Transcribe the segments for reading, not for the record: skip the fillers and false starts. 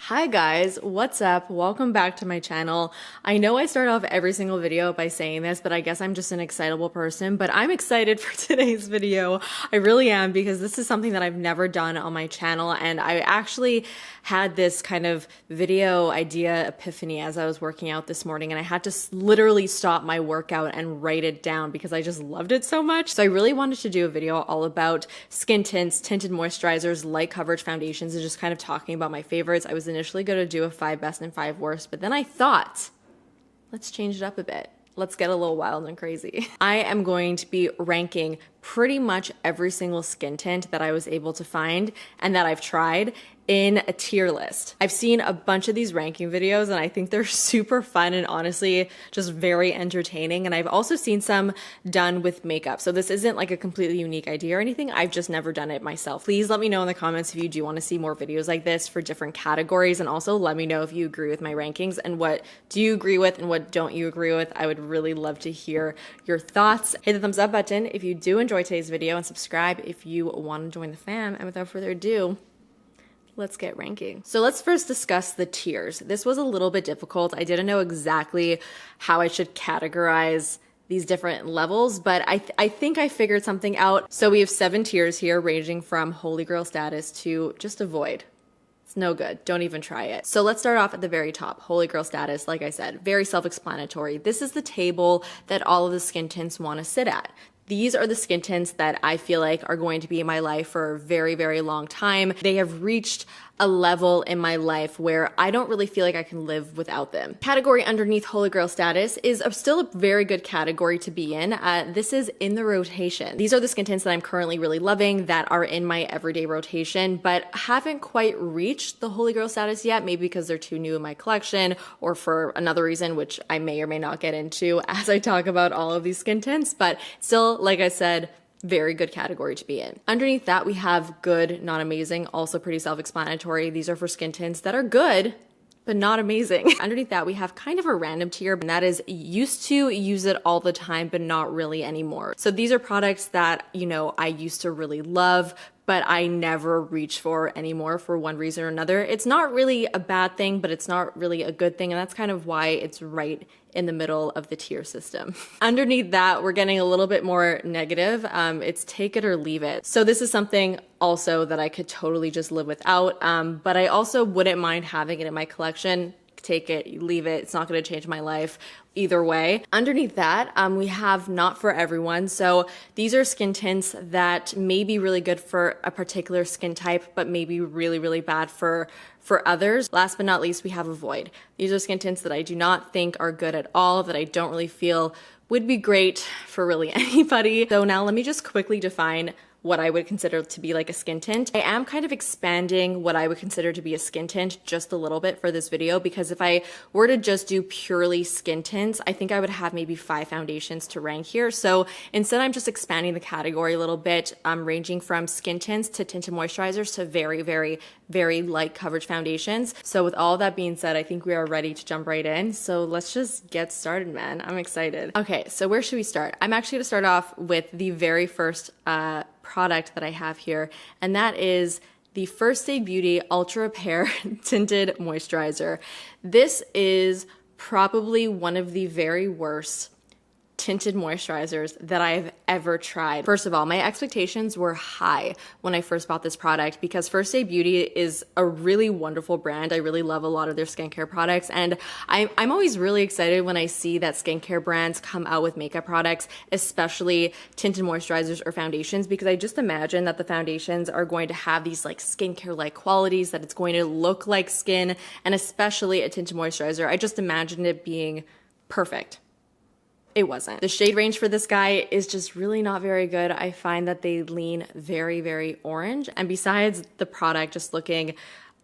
Hi guys, what's up? Welcome back to my channel. I know I start off every single video by saying this, but I guess I'm just an excitable person, but I'm excited for today's video. I really am, because this is something that I've never done on my channel, and I actually had this kind of video idea epiphany as I was working out this morning, and I had to literally stop my workout and write it down because I just loved it so much. So I really wanted to do a video all about skin tints, tinted moisturizers, light coverage foundations, and just kind of talking about my favorites. I was initially going to do a 5 best and 5 worst, but then I thought, let's change it up a bit. Let's get a little wild and crazy. I am going to be ranking pretty much every single skin tint that I was able to find and that I've tried in a tier list. I've seen a bunch of these ranking videos and I think they're super fun and honestly just very entertaining. And I've also seen some done with makeup. So this isn't like a completely unique idea or anything. I've just never done it myself. Please let me know in the comments if you do want to see more videos like this for different categories. And also let me know if you agree with my rankings and what do you agree with and what don't you agree with. I would really love to hear your thoughts. Hit the thumbs up button if you do enjoy today's video and subscribe if you want to join the fam. And without further ado, let's get ranking. So let's first discuss the tiers. This was a little bit difficult. I didn't know exactly how I should categorize these different levels, but I think I figured something out. So we have 7 tiers here, ranging from holy grail status to just avoid. It's no good. Don't even try it. So let's start off at the very top. Holy grail status, like I said, very self-explanatory. This is the table that all of the skin tints want to sit at. These are the skin tints that I feel like are going to be in my life for a very, very long time. They have reached a level in my life where I don't really feel like I can live without them. Category underneath holy grail status is still a very good category to be in. This is in the rotation. These are the skin tints that I'm currently really loving that are in my everyday rotation, but haven't quite reached the holy grail status yet, maybe because they're too new in my collection or for another reason, which I may or may not get into as I talk about all of these skin tints, but still, like I said, very good category to be in. Underneath that, we have good, not amazing, also pretty self-explanatory. These are for skin tints that are good, but not amazing. Underneath that, we have kind of a random tier, and that is used to use it all the time, but not really anymore. So these are products that, you know, I used to really love, but I never reach for anymore for one reason or another. It's not really a bad thing, but it's not really a good thing. And that's kind of why it's right in the middle of the tier system. Underneath that, we're getting a little bit more negative. It's take it or leave it. So this is something also that I could totally just live without, but I also wouldn't mind having it in my collection. Take it, leave it. It's not going to change my life either way. Underneath that, we have not for everyone. So these are skin tints that may be really good for a particular skin type, but may be really, really bad for others. Last but not least, we have avoid. These are skin tints that I do not think are good at all, that I don't really feel would be great for really anybody. So now let me just quickly define what I would consider to be like a skin tint. I am kind of expanding what I would consider to be a skin tint just a little bit for this video, because if I were to just do purely skin tints, I think I would have maybe 5 foundations to rank here. So instead, I'm just expanding the category a little bit, ranging from skin tints to tinted moisturizers to very, very, very light coverage foundations. So with all that being said, I think we are ready to jump right in. So let's just get started, man. I'm excited. Okay, so where should we start? I'm actually gonna start off with the very first product that I have here, and that is the First Aid Beauty Ultra Repair Tinted Moisturizer. This is probably one of the very worst tinted moisturizers that I've ever tried. First of all, my expectations were high when I first bought this product because First Aid Beauty is a really wonderful brand. I really love a lot of their skincare products, and I'm always really excited when I see that skincare brands come out with makeup products, especially tinted moisturizers or foundations, because I just imagine that the foundations are going to have these like skincare-like qualities, that it's going to look like skin, and especially a tinted moisturizer. I just imagined it being perfect. It wasn't. The shade range for this guy is just really not very good. I find that they lean very, very orange. And besides the product just looking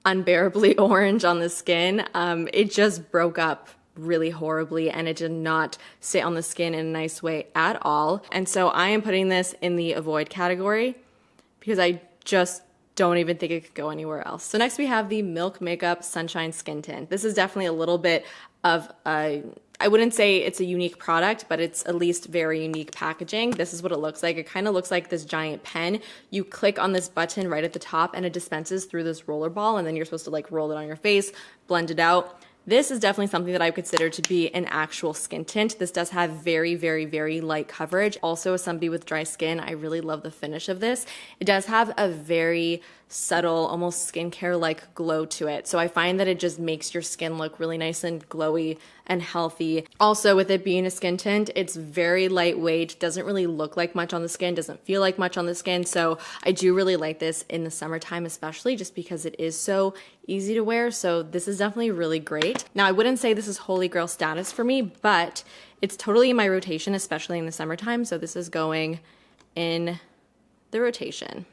unbearably orange on the skin, it just broke up really horribly and it did not sit on the skin in a nice way at all. And so I am putting this in the avoid category because I just don't even think it could go anywhere else. So next we have the Milk Makeup Sunshine Skin Tint. This is definitely a little bit of a, I wouldn't say it's a unique product, but it's at least very unique packaging. This is what it looks like. It kind of looks like this giant pen. You click on this button right at the top and it dispenses through this roller ball, and then you're supposed to like roll it on your face, blend it out. This is definitely something that I would consider to be an actual skin tint. This does have very, very, very light coverage. Also, as somebody with dry skin, I really love the finish of this. It does have a very subtle, almost skincare-like glow to it. So I find that it just makes your skin look really nice and glowy and healthy. Also, with it being a skin tint, it's very lightweight, doesn't really look like much on the skin, doesn't feel like much on the skin. So I do really like this in the summertime, especially just because it is so easy to wear. So this is definitely really great. Now, I wouldn't say this is holy grail status for me, but it's totally in my rotation, especially in the summertime. So this is going in the rotation.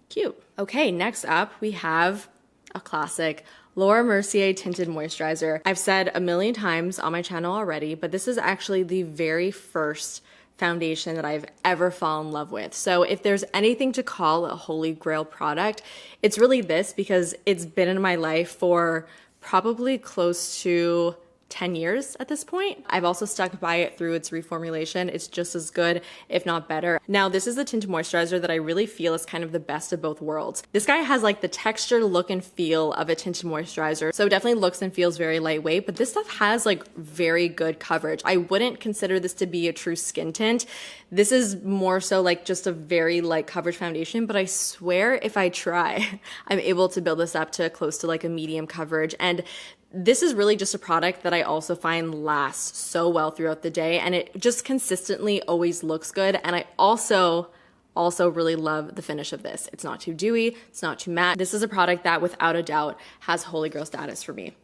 Cute. Okay, next up we have a classic Laura Mercier Tinted Moisturizer. I've said a million times on my channel already, but this is actually the very first foundation that I've ever fallen in love with. So if there's anything to call a holy grail product, it's really this, because it's been in my life for probably close to 10 years at this point. I've also stuck by it through its reformulation. It's just as good, if not better. Now, this is the tinted moisturizer that I really feel is kind of the best of both worlds. This guy has like the texture, look, and feel of a tinted moisturizer. So it definitely looks and feels very lightweight, but this stuff has like very good coverage. I wouldn't consider this to be a true skin tint. This is more so like just a very light coverage foundation, but I swear if I try, I'm able to build this up to close to like a medium coverage. And this is really just a product that I also find lasts so well throughout the day, and it just consistently always looks good. And I also really love the finish of this. It's not too dewy, it's not too matte. This is a product that without a doubt has holy grail status for me.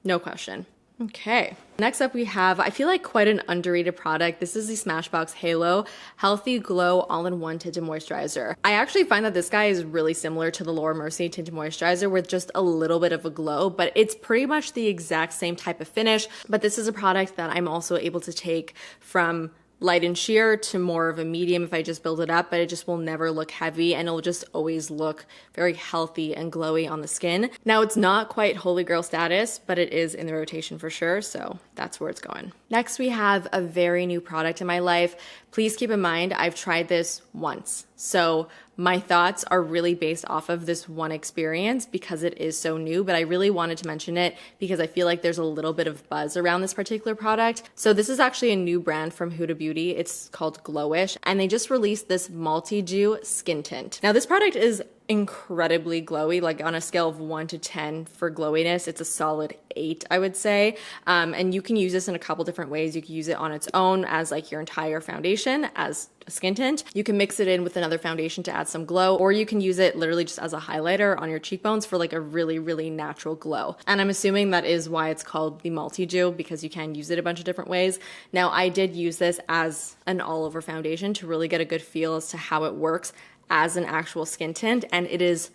No question. Okay, next up we have, I feel like quite an underrated product. This is the Smashbox Halo Healthy Glow All-in-One Tinted Moisturizer. I actually find that this guy is really similar to the Laura Mercier Tinted Moisturizer with just a little bit of a glow, but it's pretty much the exact same type of finish. But this is a product that I'm also able to take from light and sheer to more of a medium if I just build it up, but it just will never look heavy, and it'll just always look very healthy and glowy on the skin. Now, it's not quite holy grail status, but it is in the rotation for sure, so that's where it's going. Next, we have a very new product in my life. Please keep in mind, I've tried this once. So my thoughts are really based off of this one experience because it is so new, but I really wanted to mention it because I feel like there's a little bit of buzz around this particular product. So this is actually a new brand from Huda Beauty. It's called Glowish, and they just released this multi-dew skin tint. Now, this product is incredibly glowy, like on a scale of 1 to 10 for glowiness, it's a solid 8, I would say. And you can use this in a couple different ways. You can use it on its own as like your entire foundation as a skin tint. You can mix it in with another foundation to add some glow, or you can use it literally just as a highlighter on your cheekbones for like a really, really natural glow. And I'm assuming that is why it's called the multi-dew, because you can use it a bunch of different ways. Now, I did use this as an all-over foundation to really get a good feel as to how it works as an actual skin tint, and it is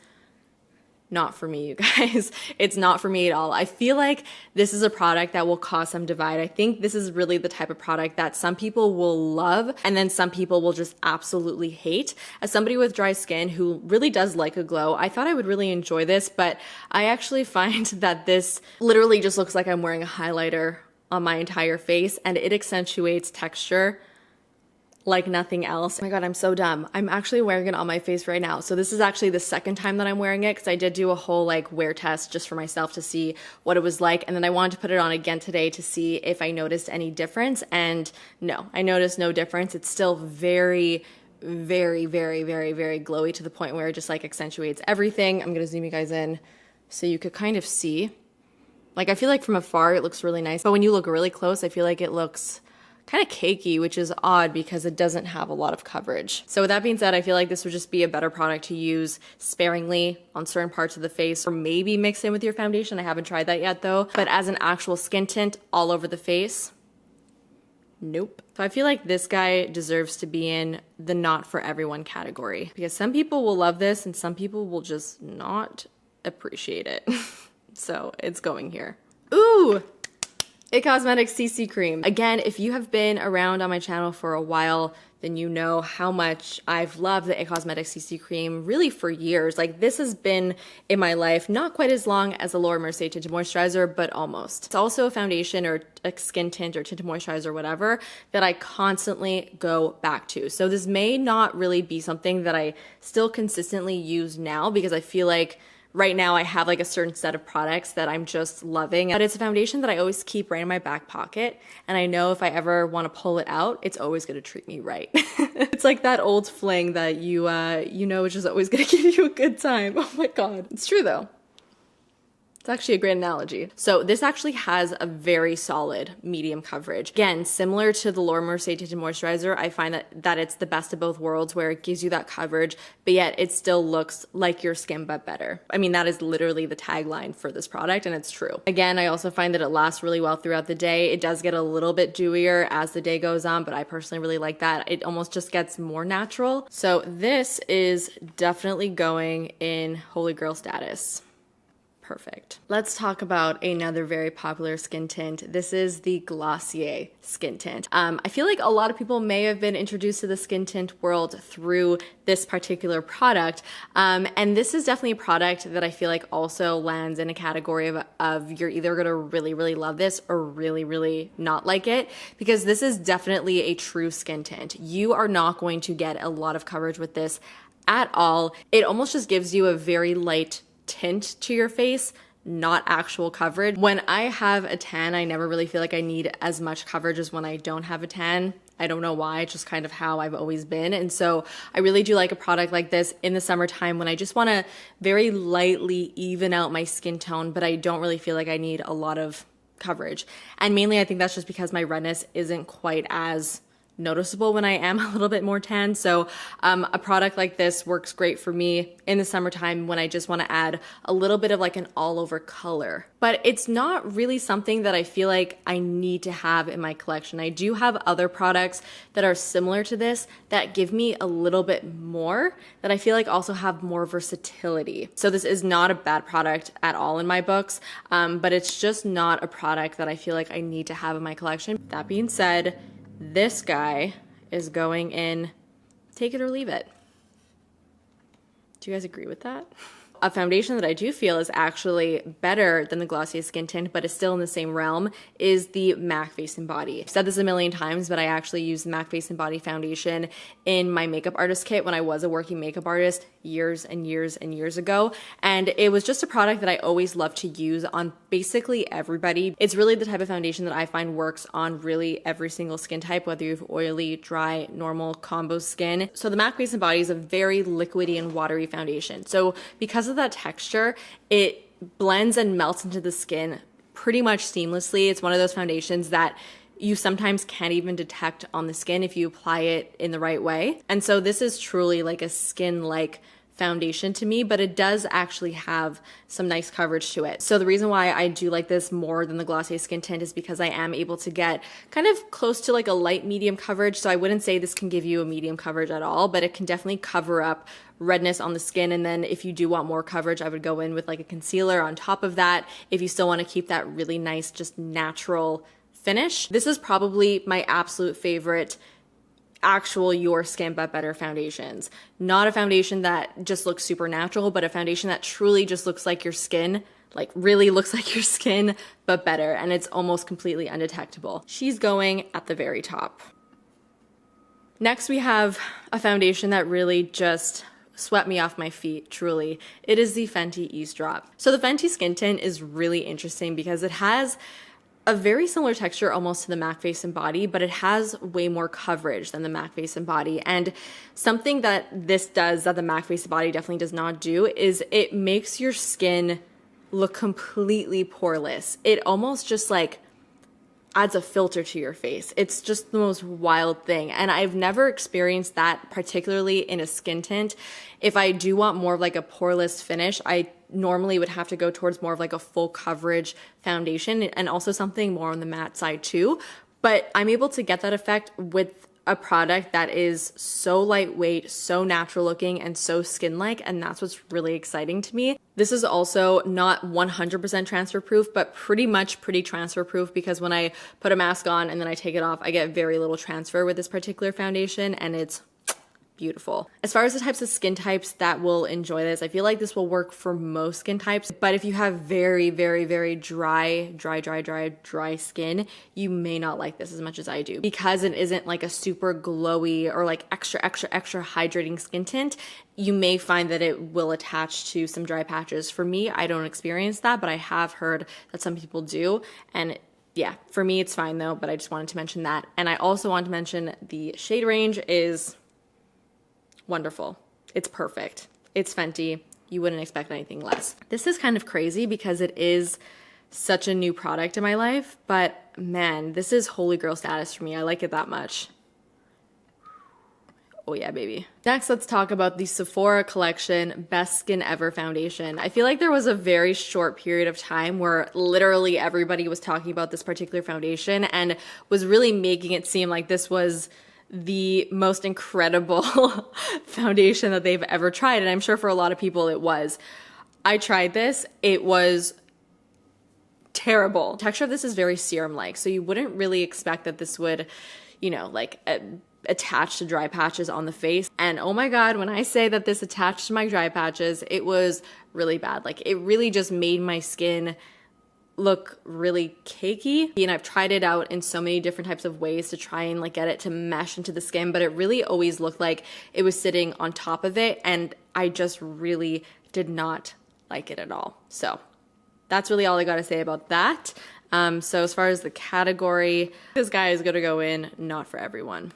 not for me, you guys. It's not for me at all. I feel like this is a product that will cause some divide. I think this is really the type of product that some people will love and then some people will just absolutely hate. As somebody with dry skin who really does like a glow, I thought I would really enjoy this, but I actually find that this literally just looks like I'm wearing a highlighter on my entire face, and it accentuates texture like nothing else. Oh my God, I'm so dumb. I'm actually wearing it on my face right now. So this is actually the second time that I'm wearing it, because I did do a whole like wear test just for myself to see what it was like. And then I wanted to put it on again today to see if I noticed any difference. And no, I noticed no difference. It's still very, very, very, very, very glowy to the point where it just like accentuates everything. I'm gonna zoom you guys in so you could kind of see. Like, I feel like from afar it looks really nice, but when you look really close, I feel like it looks kind of cakey, which is odd because it doesn't have a lot of coverage. So with that being said, I feel like this would just be a better product to use sparingly on certain parts of the face, or maybe mix in with your foundation. I haven't tried that yet though, but as an actual skin tint all over the face, nope. So I feel like this guy deserves to be in the not for everyone category, because some people will love this and some people will just not appreciate it. So it's going here. Ooh! It Cosmetics CC Cream. Again, if you have been around on my channel for a while, then you know how much I've loved the It Cosmetics CC Cream really for years. Like, this has been in my life, not quite as long as the Laura Mercier Tinted Moisturizer, but almost. It's also a foundation or a skin tint or tinted moisturizer, whatever, that I constantly go back to. So this may not really be something that I still consistently use now, because I feel like right now I have like a certain set of products that I'm just loving, but it's a foundation that I always keep right in my back pocket. And I know if I ever want to pull it out, it's always going to treat me right. It's like that old fling that you know, is just always going to give you a good time. Oh my God. It's true though. It's actually a great analogy. So this actually has a very solid medium coverage. Again, similar to the Laura Mercier Tinted Moisturizer, I find that it's the best of both worlds, where it gives you that coverage, but yet it still looks like your skin, but better. I mean, that is literally the tagline for this product, and it's true. Again, I also find that it lasts really well throughout the day. It does get a little bit dewier as the day goes on, but I personally really like that. It almost just gets more natural. So this is definitely going in Holy Grail status. Perfect. Let's talk about another very popular skin tint. This is the Glossier skin tint. I feel like a lot of people may have been introduced to the skin tint world through this particular product. And this is definitely a product that I feel like also lands in a category of you're either gonna really, really love this or really, really not like it, because this is definitely a true skin tint. You are not going to get a lot of coverage with this at all. It almost just gives you a very light tint to your face, not actual coverage. When I have a tan, I never really feel like I need as much coverage as when I don't have a tan. I don't know why, it's just kind of how I've always been. And so I really do like a product like this in the summertime when I just want to very lightly even out my skin tone, but I don't really feel like I need a lot of coverage. And mainly I think that's just because my redness isn't quite as noticeable when I am a little bit more tan. So a product like this works great for me in the summertime when I just want to add a little bit of like an all over color. But it's not really something that I feel like I need to have in my collection. I do have other products that are similar to this that give me a little bit more, that I feel like also have more versatility. So this is not a bad product at all in my books, but it's just not a product that I feel like I need to have in my collection. That being said, this guy is going in, take it or leave it. Do you guys agree with that? A foundation that I do feel is actually better than the Glossier skin tint, but is still in the same realm, is the MAC Face and Body. I've said this a million times, but I actually used the MAC Face and Body foundation in my makeup artist kit when I was a working makeup artist years and years and years ago. And it was just a product that I always love to use on basically everybody. It's really the type of foundation that I find works on really every single skin type, whether you have oily, dry, normal, combo skin. So the MAC Face and Body is a very liquidy and watery foundation. So because of that texture, it blends and melts into the skin pretty much seamlessly. It's one of those foundations that you sometimes can't even detect on the skin if you apply it in the right way. And so this is truly like a skin-like foundation to me, but it does actually have some nice coverage to it. So the reason why I do like this more than the Glossier skin tint is because I am able to get kind of close to like a light medium coverage. So I wouldn't say this can give you a medium coverage at all, but it can definitely cover up redness on the skin. And then if you do want more coverage, I would go in with like a concealer on top of that if you still want to keep that really nice, just natural finish. This is probably my absolute favorite actual Your Skin But Better foundations. Not a foundation that just looks super natural, but a foundation that truly just looks like your skin, like really looks like your skin, but better. And it's almost completely undetectable. She's going at the very top. Next, we have a foundation that really just swept me off my feet, truly. It is the Fenty Eavesdrop. So the Fenty skin tint is really interesting because it has a very similar texture almost to the MAC Face and Body, but it has way more coverage than the MAC Face and Body. And something that this does that the MAC Face and Body definitely does not do is it makes your skin look completely poreless. It almost just like adds a filter to your face. It's just the most wild thing. And I've never experienced that particularly in a skin tint. If I do want more of like a poreless finish, I normally would have to go towards more of like a full coverage foundation and also something more on the matte side too. But I'm able to get that effect with a product that is so lightweight, so natural looking, and so skin-like, and that's what's really exciting to me. This is also not 100% transfer proof, but pretty transfer proof, because when I put a mask on and then I take it off, I get very little transfer with this particular foundation, and it's beautiful. As far as the types of skin types that will enjoy this, I feel like this will work for most skin types, but if you have very dry skin, you may not like this as much as I do, because it isn't like a super glowy or like extra hydrating skin tint. You may find that it will attach to some dry patches. For me, I don't experience that, but I have heard that some people do, and yeah, for me it's fine though, but I just wanted to mention that. And I also want to mention the shade range is wonderful. It's perfect. It's Fenty. You wouldn't expect anything less. This is kind of crazy because it is such a new product in my life, but man, this is holy grail status for me. I like it that much. Oh yeah, baby. Next, let's talk about the Sephora collection Best Skin Ever foundation. I feel like there was a very short period of time where literally everybody was talking about this particular foundation and was really making it seem like this was the most incredible foundation that they've ever tried. And I'm sure for a lot of people it was. I tried this. It was terrible. The texture of this is very serum-like, so you wouldn't really expect that this would, you know, like attach to dry patches on the face. And oh my God, when I say that this attached to my dry patches, it was really bad. Like, it really just made my skin look really cakey. And I've tried it out in so many different types of ways to try and like get it to mesh into the skin, but it really always looked like it was sitting on top of it, and I just really did not like it at all. So that's really all I gotta say about that. So as far as the category, this guy is gonna go in not for everyone,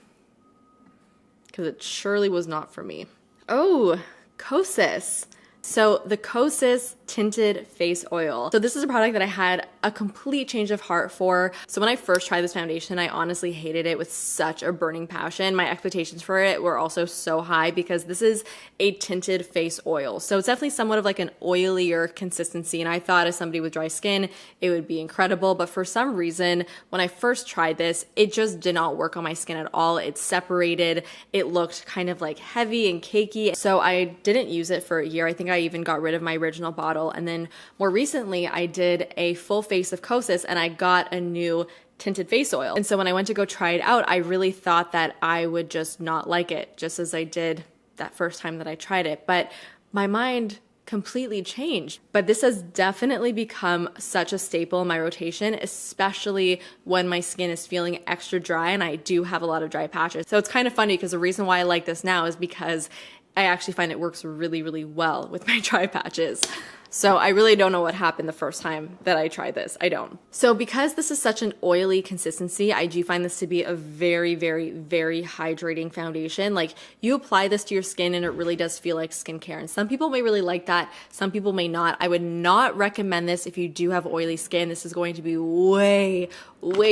because it surely was not for me. Oh, Kosas. So the Kosas Tinted Face Oil. So this is a product that I had a complete change of heart for. So when I first tried this foundation, I honestly hated it with such a burning passion. My expectations for it were also so high because this is a tinted face oil. So it's definitely somewhat of like an oilier consistency. And I thought as somebody with dry skin, it would be incredible. But for some reason, when I first tried this, it just did not work on my skin at all. It separated. It looked kind of like heavy and cakey. So I didn't use it for a year. I think I even got rid of my original bottle. And then more recently, I did a full face of Kosas and I got a new tinted face oil. And so when I went to go try it out, I really thought that I would just not like it, just as I did that first time that I tried it. But my mind completely changed. But this has definitely become such a staple in my rotation, especially when my skin is feeling extra dry and I do have a lot of dry patches. So it's kind of funny because the reason why I like this now is because I actually find it works really well with my dry patches. So I really don't know what happened the first time that I tried this. I don't. So because this is such an oily consistency, I do find this to be a very hydrating foundation. Like, you apply this to your skin and it really does feel like skincare. And some people may really like that. Some people may not. I would not recommend this if you do have oily skin. This is going to be way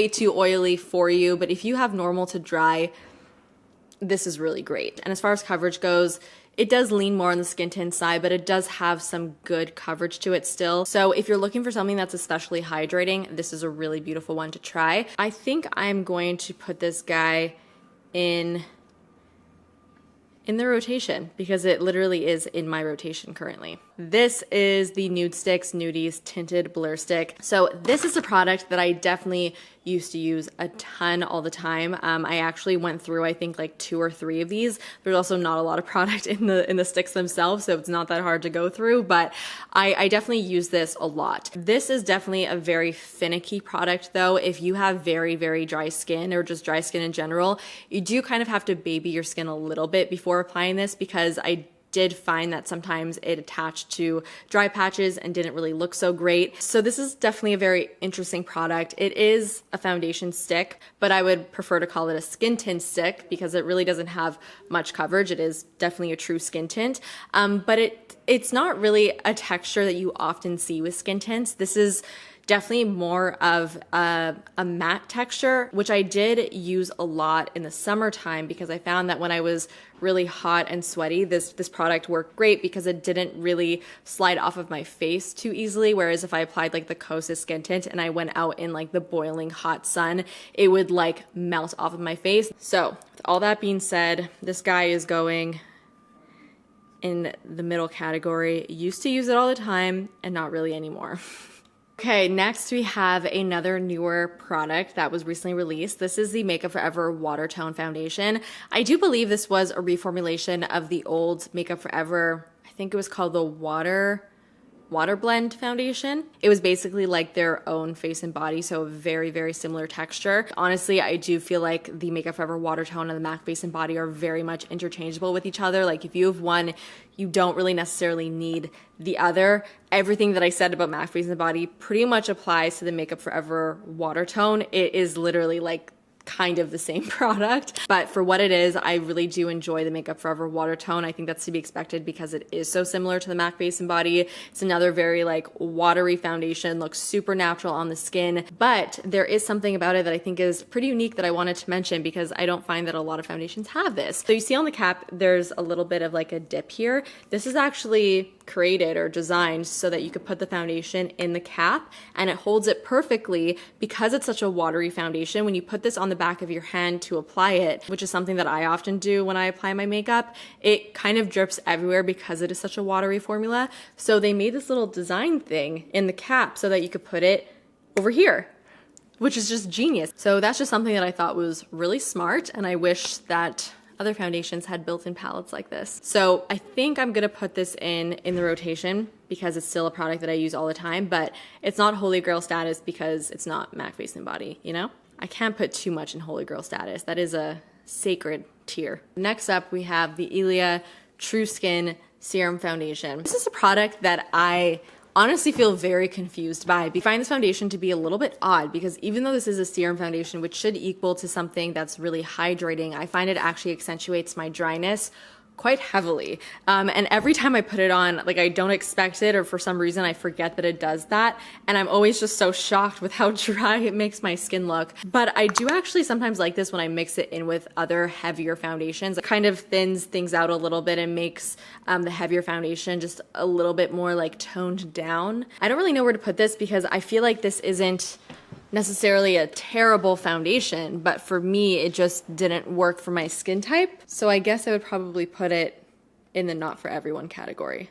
too oily for you. But if you have normal to dry, this is really great. And as far as coverage goes, it does lean more on the skin tint side, but it does have some good coverage to it still. So if you're looking for something that's especially hydrating, this is a really beautiful one to try. I think I'm going to put this guy in the rotation because it literally is in my rotation currently. This is the Nudestix Nudies Tinted Blur Stick. So this is a product that I definitely used to use a ton all the time. I actually went through, I think, like 2 or 3 of these. There's also not a lot of product in the sticks themselves, so it's not that hard to go through, but I definitely use this a lot. This is definitely a very finicky product though. If you have very dry skin or just dry skin in general, you do kind of have to baby your skin a little bit before applying this, because I did find that sometimes it attached to dry patches and didn't really look so great. So this is definitely a very interesting product. It is a foundation stick, but I would prefer to call it a skin tint stick because it really doesn't have much coverage. It is definitely a true skin tint, but it It's not really a texture that you often see with skin tints. This is definitely more of a matte texture, which I did use a lot in the summertime because I found that when I was really hot and sweaty, this product worked great because it didn't really slide off of my face too easily. Whereas if I applied like the Kosas skin tint and I went out in like the boiling hot sun, it would like melt off of my face. So with all that being said, this guy is going in the middle category. Used to use it all the time and not really anymore. Okay, next we have another newer product that was recently released. This is the Makeup Forever Water Tone Foundation. I do believe this was a reformulation of the old Makeup Forever, I think it was called the Water Blend Foundation. It was basically like their own face and body, so a very, very similar texture. Honestly, I do feel like the Makeup Forever Water Tone and the MAC Face and Body are very much interchangeable with each other. Like if you have one, you don't really necessarily need the other. Everything that I said about MAC Face and Body pretty much applies to the Makeup Forever Water Tone. It is literally like kind of the same product, but for what it is, I really do enjoy the Makeup Forever Water Tone. I think that's to be expected because it is so similar to the MAC Face and Body. It's another very like watery foundation, looks super natural on the skin, but there is something about it that I think is pretty unique that I wanted to mention because I don't find that a lot of foundations have this. So you see on the cap, there's a little bit of like a dip here. This is actually created or designed so that you could put the foundation in the cap and it holds it perfectly because it's such a watery foundation. When you put this on the back of your hand to apply it, which is something that I often do when I apply my makeup, it kind of drips everywhere because it is such a watery formula. So they made this little design thing in the cap so that you could put it over here, which is just genius. So that's just something that I thought was really smart, and I wish that other foundations had built-in palettes like this. So I think I'm gonna put this in the rotation because it's still a product that I use all the time, but it's not holy grail status because it's not MAC Face and Body, you know? I can't put too much in holy grail status. That is a sacred tier. Next up, we have the Ilia True Skin Serum Foundation. This is a product that I honestly feel very confused by. I find this foundation to be a little bit odd because even though this is a serum foundation, which should equal to something that's really hydrating, I find it actually accentuates my dryness quite heavily. And every time I put it on, like I don't expect it, or for some reason I forget that it does that. And I'm always just so shocked with how dry it makes my skin look. But I do actually sometimes like this when I mix it in with other heavier foundations. It kind of thins things out a little bit and makes the heavier foundation just a little bit more like toned down. I don't really know where to put this because I feel like this isn't necessarily a terrible foundation, but for me, it just didn't work for my skin type. So I guess I would probably put it in the not for everyone category.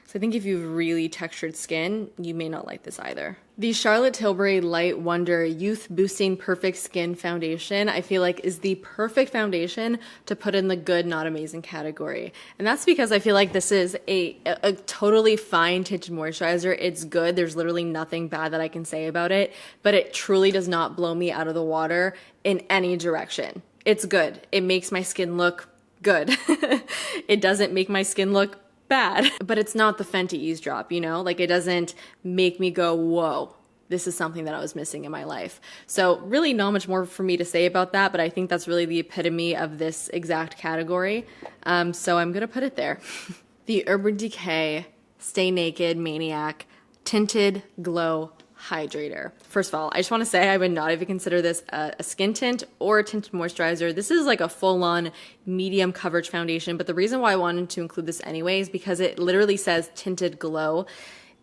So I think if you have really textured skin, you may not like this either. The Charlotte Tilbury Light Wonder Youth Boosting Perfect Skin Foundation, I feel like is the perfect foundation to put in the good, not amazing category. And that's because I feel like this is a totally fine tinted moisturizer. It's good. There's literally nothing bad that I can say about it, but it truly does not blow me out of the water in any direction. It's good. It makes my skin look good. It doesn't make my skin look bad, but it's not the Fenty eavesdrop, you know? Like it doesn't make me go, whoa, this is something that I was missing in my life. So really not much more for me to say about that, but I think that's really the epitome of this exact category. So I'm gonna put it there. The Urban Decay Stay Naked Maniac Tinted Glow Hydrator. First of all, I just want to say I would not even consider this a skin tint or a tinted moisturizer. This is like a full-on medium coverage foundation, but the reason why I wanted to include this anyway is because it literally says tinted glow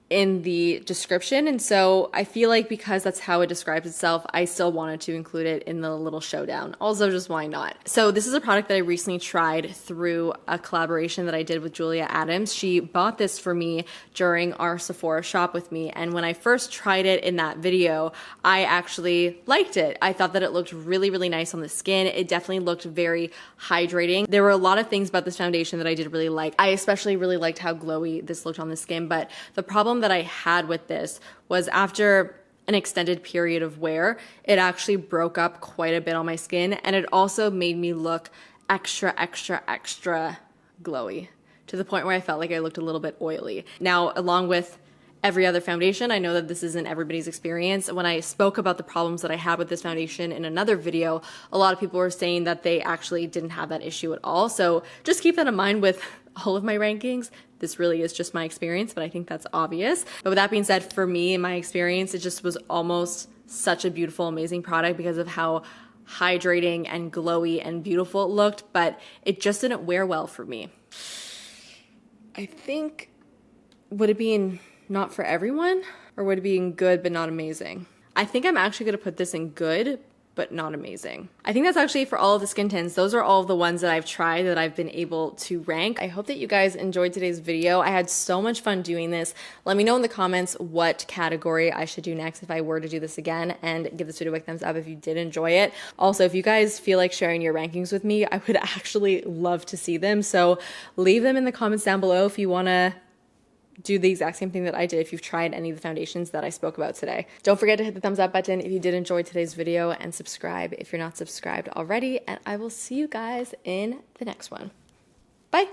in the description, and so I feel like because that's how it describes itself, I still wanted to include it in the little showdown. Also, just why not? So this is a product that I recently tried through a collaboration that I did with Julia Adams. She bought this for me during our Sephora shop with me, and when I first tried it in that video, I actually liked it. I thought that it looked really, really nice on the skin. It definitely looked very hydrating. There were a lot of things about this foundation that I did really like. I especially really liked how glowy this looked on the skin, but the problem that I had with this was after an extended period of wear, it actually broke up quite a bit on my skin, and it also made me look extra, extra, extra glowy to the point where I felt like I looked a little bit oily. Now, along with every other foundation, I know that this isn't everybody's experience. When I spoke about the problems that I had with this foundation in another video, a lot of people were saying that they actually didn't have that issue at all. So just keep that in mind with all of my rankings. This really is just my experience, but I think that's obvious. But with that being said, for me, in my experience, it just was almost such a beautiful, amazing product because of how hydrating and glowy and beautiful it looked, but it just didn't wear well for me. I think, would it be in not for everyone, or would it be in good but not amazing? I think I'm actually gonna put this in good but not amazing. I think that's actually for all of the skin tints. Those are all of the ones that I've tried that I've been able to rank. I hope that you guys enjoyed today's video. I had so much fun doing this. Let me know in the comments what category I should do next if I were to do this again, and give this video a big thumbs up if you did enjoy it. Also, if you guys feel like sharing your rankings with me, I would actually love to see them. So leave them in the comments down below if you wanna do the exact same thing that I did if you've tried any of the foundations that I spoke about today. Don't forget to hit the thumbs up button if you did enjoy today's video, and subscribe if you're not subscribed already, and I will see you guys in the next one. Bye.